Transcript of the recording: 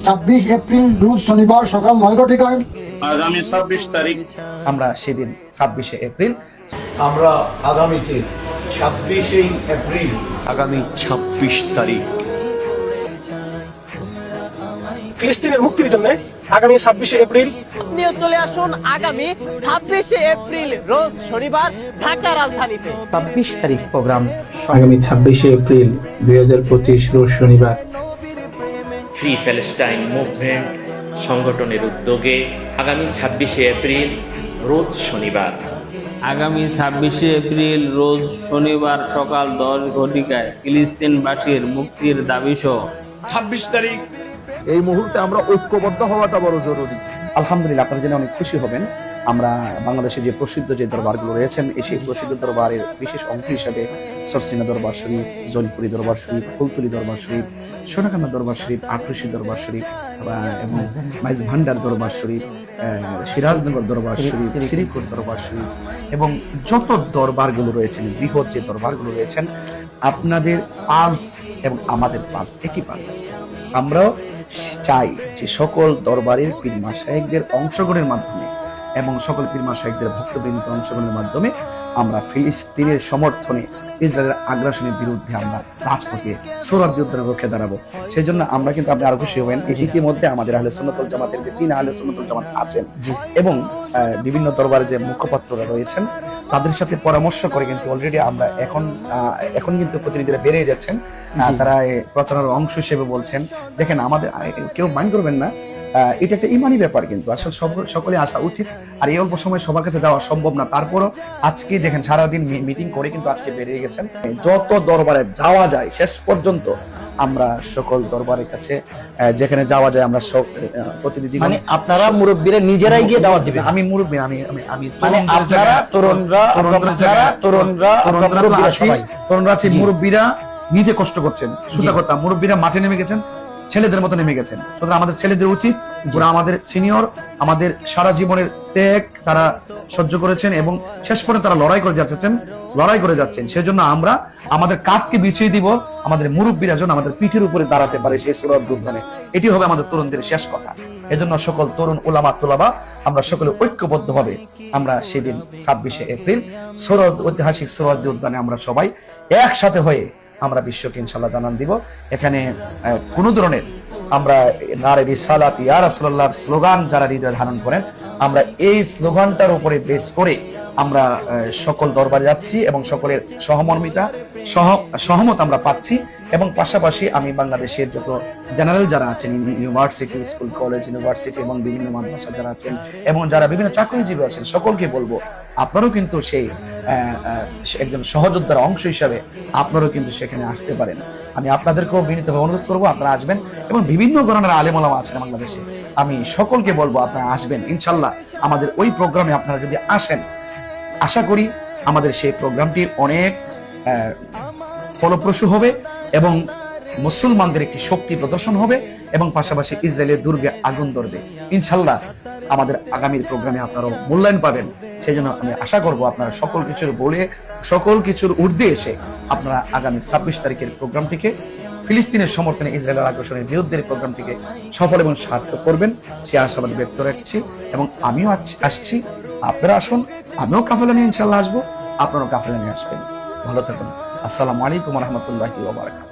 26 April রোজ শনিবার সকাল 9:00 আগামী 26 তারিখ আমরা সেদিন 26শে এপ্রিল আমরা আগামীতে 26শে এপ্রিল আগামী 26 তারিখ ফিলিস্তিনের মুক্তির জন্য আগামী 26শে এপ্রিল আপনিও চলে আসুন আগামী 26শে এপ্রিল রোজ শনিবার ঢাকা রাজধানীতে 26 তারিখ প্রোগ্রাম আগামী 26শে এপ্রিল 2025 রোজ শনিবার ফ্রি প্যালেস্টাইন মুভমেন্ট সংগঠনের উদ্যোগে আগামী 26শে এপ্রিল রোজ শনিবার আগামী 26শে এপ্রিল রোজ শনিবার সকাল 10:00 ফিলিস্তিনবাসীর মুক্তির দাবিসহ 26 তারিখ এই মুহূর্তে আমরা ঐক্যবদ্ধ হওয়াটা বড় জরুরি। আলহামদুলিল্লাহ, আপনারা জেনে অনেক খুশি হবেন। আমরা বাংলাদেশে যে প্রসিদ্ধ যে দরবারগুলো রয়েছেন, সেই প্রসিদ্ধ দরবারের বিশেষ অংশ হিসেবে সরসিনা দরবার শরীফ, জলপুরি দরবার শরীফ, ফুলতুলি দরবার শরীফ, সোনাকান্দা দরবার শরীফ, আটরশি দরবার শরীফ এবং মাইজ ভান্ডার দরবার শরীফ, সিরাজনগর দরবার শরীফ, শ্রীপুর দরবার শরীফ এবং যত দরবারগুলো রয়েছেন, বৃহৎ যে দরবারগুলো রয়েছেন, আপনাদের পালস এবং আমাদের পালস একই পালস। আমরাও চাই যে সকল দরবারের পীর মাশায়েখদের অংশগ্রহণের মাধ্যমে এবং সকল পীর মাশায়েখদের ভক্তবৃন্দের অংশগ্রহণের মাধ্যমে আমরা ফিলিস্তিনের সমর্থনে ইসরায়েলের আগ্রাসনের বিরুদ্ধে আমরা রাজপথে সোহরাওয়ার্দী উদ্যানে রুখে দাঁড়াবো। সেই জন্য আমরা কিন্তু আপনি আরো খুশি হবেন, ইতিমধ্যে আমাদের আহলে সুন্নাত ওয়াল জামাতের যে 3 আহলে সুন্নাত ওয়াল জামাত আছেন এবং বিভিন্ন দরবারে যে মুখপাত্ররা রয়েছেন তাদের সাথে পরামর্শ করে কিন্তু অলরেডি আমরা এখন কিন্তু প্রতিনিধিরা বেড়ে যাচ্ছেন। তারা প্রচারের অংশ হিসেবে বলছেন, দেখেন আমাদের কেউ মাইন্ড করবেন না, এটা একটা ইমানি ব্যাপার, কিন্তু আসলে সকলে আসা উচিত। আর এই অল্প সময় সবার কাছে যাওয়া সম্ভব না, তারপরও আজকে দেখেন সারাদিন মিটিং করে কিন্তু আজকে বেরিয়ে গেছেন। যত দরবারে যাওয়া যায় শেষ পর্যন্ত আমরা সকল দরবারের কাছে যেখানে যাওয়া যায় আমরা সব প্রতিনিধি, মানে আপনারা মুরব্বীরা নিজেরাই গিয়ে দাওয়াত দিবেন। আমি মুরব্বী, আমি মানে আপনারা তরুণরা আছি, মুরব্বীরা নিজে কষ্ট করছেন। সোজা কথা, মুরব্বীরা মাঠে নেমে গেছেন, ছেলেদের মতো নেমে গেছেন। সুতরাং আমাদের ছেলেদের উচিত, ওরা আমাদের সিনিয়র, আমাদের সারা জীবনের ত্যাগ তারা সহ্য করেছেন এবং শেষ পর্যন্ত তারা লড়াই করে যাচ্ছেন। সেজন্য আমরা আমাদের কাঁধকে বিছিয়ে দিব, আমাদের মুরব্বীরা যেন আমাদের পিঠের উপরে দাঁড়াতে পারে সেই সোহরাওয়ার্দী উদ্যানে। এটি হবে আমাদের তরুণদের শেষ কথা। এজন্য সকল তরুণ উলামা তুলাবা আমরা সকলে ঐক্যবদ্ধভাবে আমরা সেদিন 26শে এপ্রিল ঐতিহাসিক সোহরাওয়ার্দী উদ্যানে আমরা সবাই একসাথে হয়ে আমরা বিশ্বকে ইনশাআল্লাহ জানান দিব। এখানে কোন ধরনের আমরা নারে রিসালাত ইয়া রাসূলুল্লাহর স্লোগান যারা হৃদয়ে ধারণ করেন, আমরা এই স্লোগানটার উপরে বেস করে আমরা সকল দরবারে যাচ্ছি এবং সকলের সহমত আমরা পাচ্ছি। এবং পাশাপাশি আমি বাংলাদেশের যত জেনারেল যারা আছেন, ইউনিভার্সিটি, স্কুল, কলেজ, ইউনিভার্সিটি এবং বিভিন্ন মাদ্রাসা যারা আছেন এবং যারা বিভিন্ন চাকরিজীবী আছেন, সকলকে বলবো আপনারাও কিন্তু সেই একজন সহযোদ্ধার অংশ হিসাবে আপনারাও কিন্তু সেখানে আসতে পারেন। আমি আপনাদেরকেও বিনীতভাবে অনুরোধ করবো আপনারা আসবেন এবং বিভিন্ন ধরনের আলেম ওলামা আছেন বাংলাদেশে, আমি সকলকে বলবো আপনারা আসবেন ইনশাল্লাহ। আমাদের ওই প্রোগ্রামে আপনারা যদি আসেন, আশা করি আমাদের সেই প্রোগ্রামটি অনেক ফলপ্রসূ হবে এবং মুসলমানদের একটি শক্তি প্রদর্শন হবে এবং পাশাপাশি ইসরায়েলের দুর্গে আগুন ধরবে ইনশাল্লাহ। আমাদের আগামীর প্রোগ্রামে আপনারাও মূল্যায়ন পাবেন। সেই জন্য আমি আশা করব আপনারা সকল কিছুর ঊর্ধ্বে এসে আপনারা আগামী 26 তারিখের প্রোগ্রামটিকে, ফিলিস্তিনের সমর্থনে ইসরায়েলের আগ্রাসনের বিরুদ্ধে প্রোগ্রামটিকে সফল এবং সার্থক করবেন সে আশাবাদ ব্যক্ত রাখছি। এবং আমিও আসছি, আপনারা আসুন, আমিও কাফেলা নিয়ে ইনশাল্লাহ আসবো, আপনারাও কাফেলা নিয়ে আসবেন। ভালো থাকুন। আসসালামু আলাইকুম ওয়া রাহমাতুল্লাহি ওয়া বারাকাতুহু।